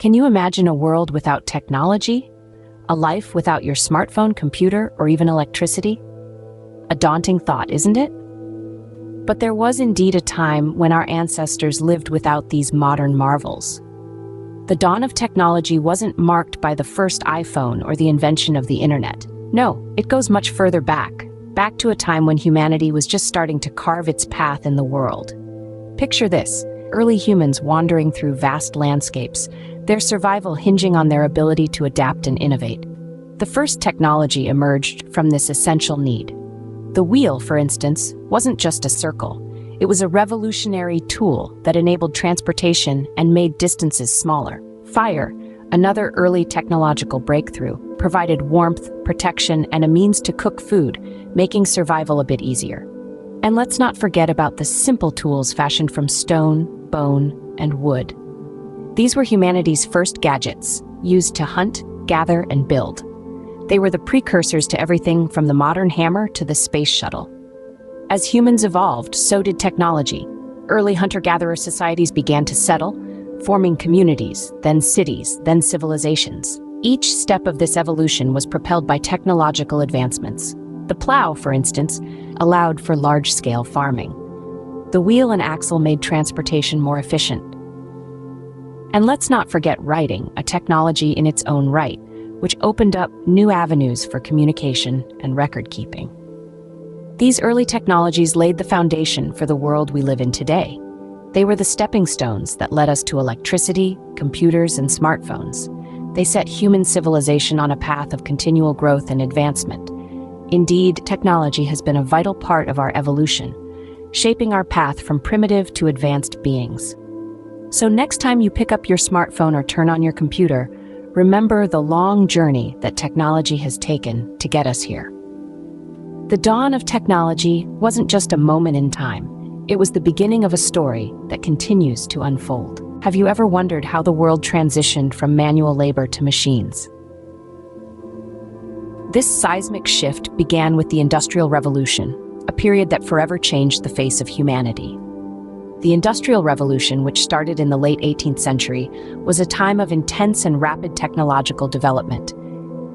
Can you imagine a world without technology? A life without your smartphone, computer, or even electricity? A daunting thought, isn't it? But there was indeed a time when our ancestors lived without these modern marvels. The dawn of technology wasn't marked by the first iPhone or the invention of the internet. No, it goes much further back to a time when humanity was just starting to carve its path in the world. Picture this, early humans wandering through vast landscapes, their survival hinging on their ability to adapt and innovate. The first technology emerged from this essential need. The wheel, for instance, wasn't just a circle. It was a revolutionary tool that enabled transportation and made distances smaller. Fire, another early technological breakthrough, provided warmth, protection, and a means to cook food, making survival a bit easier. And let's not forget about the simple tools fashioned from stone, bone, and wood. These were humanity's first gadgets, used to hunt, gather, and build. They were the precursors to everything from the modern hammer to the space shuttle. As humans evolved, so did technology. Early hunter-gatherer societies began to settle, forming communities, then cities, then civilizations. Each step of this evolution was propelled by technological advancements. The plow, for instance, allowed for large-scale farming. The wheel and axle made transportation more efficient. And let's not forget writing, a technology in its own right, which opened up new avenues for communication and record-keeping. These early technologies laid the foundation for the world we live in today. They were the stepping stones that led us to electricity, computers, and smartphones. They set human civilization on a path of continual growth and advancement. Indeed, technology has been a vital part of our evolution, shaping our path from primitive to advanced beings. So next time you pick up your smartphone or turn on your computer, remember the long journey that technology has taken to get us here. The dawn of technology wasn't just a moment in time. It was the beginning of a story that continues to unfold. Have you ever wondered how the world transitioned from manual labor to machines? This seismic shift began with the Industrial Revolution, a period that forever changed the face of humanity. The Industrial Revolution, which started in the late 18th century, was a time of intense and rapid technological development.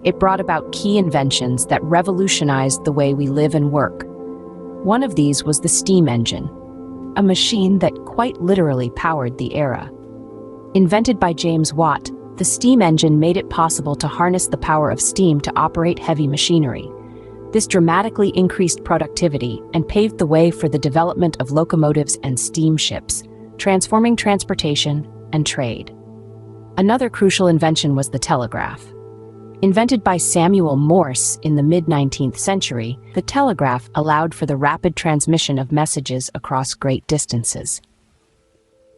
It brought about key inventions that revolutionized the way we live and work. One of these was the steam engine, a machine that quite literally powered the era. Invented by James Watt, the steam engine made it possible to harness the power of steam to operate heavy machinery. This dramatically increased productivity and paved the way for the development of locomotives and steamships, transforming transportation and trade. Another crucial invention was the telegraph. Invented by Samuel Morse in the mid-19th century, the telegraph allowed for the rapid transmission of messages across great distances.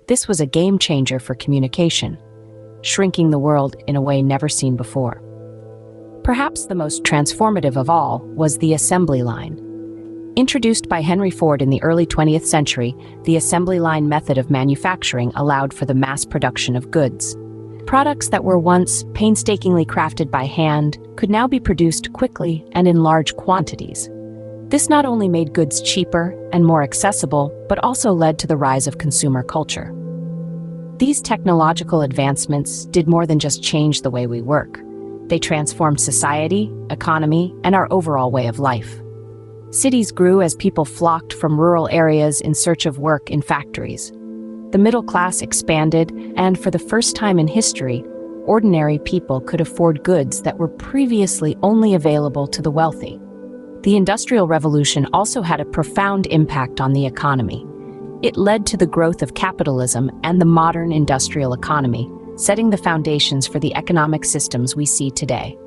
This was a game-changer for communication, shrinking the world in a way never seen before. Perhaps the most transformative of all was the assembly line. Introduced by Henry Ford in the early 20th century, the assembly line method of manufacturing allowed for the mass production of goods. Products that were once painstakingly crafted by hand could now be produced quickly and in large quantities. This not only made goods cheaper and more accessible, but also led to the rise of consumer culture. These technological advancements did more than just change the way we work. They transformed society, economy, and our overall way of life. Cities grew as people flocked from rural areas in search of work in factories. The middle class expanded, and for the first time in history, ordinary people could afford goods that were previously only available to the wealthy. The Industrial Revolution also had a profound impact on the economy. It led to the growth of capitalism and the modern industrial economy, setting the foundations for the economic systems we see today.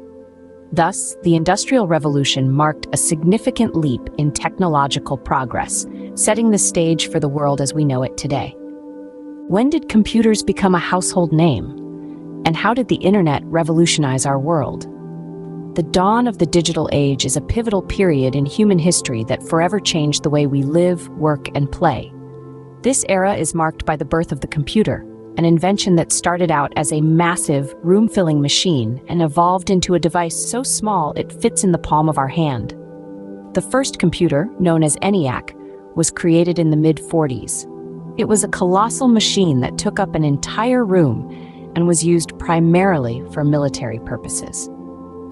Thus, the Industrial Revolution marked a significant leap in technological progress, setting the stage for the world as we know it today. When did computers become a household name? And how did the internet revolutionize our world? The dawn of the digital age is a pivotal period in human history that forever changed the way we live, work, and play. This era is marked by the birth of the computer, an invention that started out as a massive, room-filling machine and evolved into a device so small it fits in the palm of our hand. The first computer, known as ENIAC, was created in the mid-40s. It was a colossal machine that took up an entire room and was used primarily for military purposes.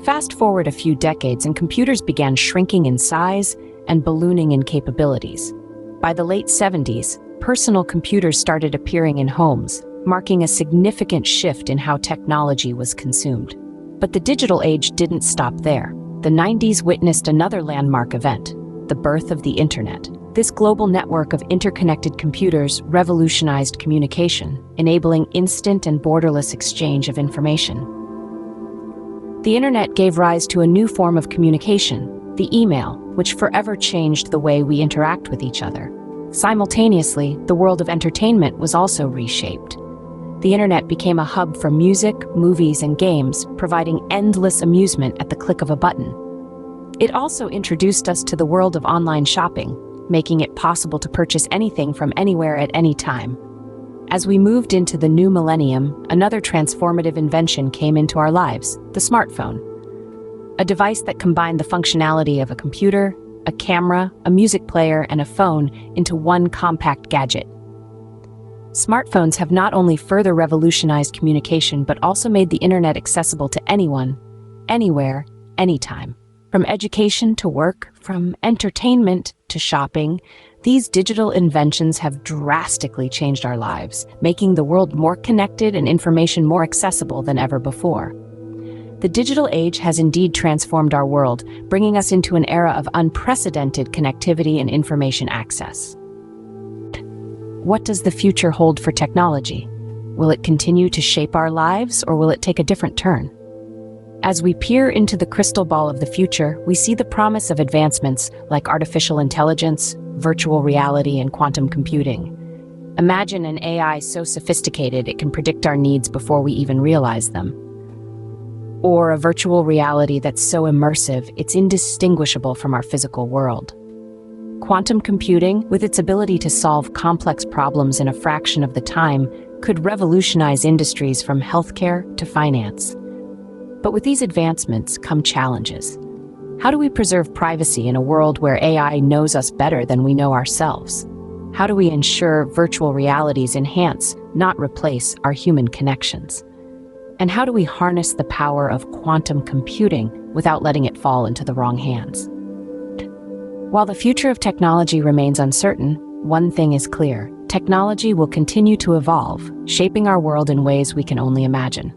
Fast forward a few decades and computers began shrinking in size and ballooning in capabilities. By the late 70s, personal computers started appearing in homes, marking a significant shift in how technology was consumed. But the digital age didn't stop there. The 90s witnessed another landmark event, the birth of the Internet. This global network of interconnected computers revolutionized communication, enabling instant and borderless exchange of information. The Internet gave rise to a new form of communication, the email, which forever changed the way we interact with each other. Simultaneously, the world of entertainment was also reshaped. The Internet became a hub for music, movies, and games, providing endless amusement at the click of a button. It also introduced us to the world of online shopping, making it possible to purchase anything from anywhere at any time. As we moved into the new millennium, another transformative invention came into our lives, the smartphone. A device that combined the functionality of a computer, a camera, a music player, and a phone into one compact gadget. Smartphones have not only further revolutionized communication but also made the Internet accessible to anyone, anywhere, anytime. From education to work, from entertainment to shopping, these digital inventions have drastically changed our lives, making the world more connected and information more accessible than ever before. The digital age has indeed transformed our world, bringing us into an era of unprecedented connectivity and information access. What does the future hold for technology? Will it continue to shape our lives, or will it take a different turn? As we peer into the crystal ball of the future, we see the promise of advancements like artificial intelligence, virtual reality, and quantum computing. Imagine an AI so sophisticated it can predict our needs before we even realize them. Or a virtual reality that's so immersive it's indistinguishable from our physical world. Quantum computing, with its ability to solve complex problems in a fraction of the time, could revolutionize industries from healthcare to finance. But with these advancements come challenges. How do we preserve privacy in a world where AI knows us better than we know ourselves? How do we ensure virtual realities enhance, not replace, our human connections? And how do we harness the power of quantum computing without letting it fall into the wrong hands? While the future of technology remains uncertain, one thing is clear: technology will continue to evolve, shaping our world in ways we can only imagine.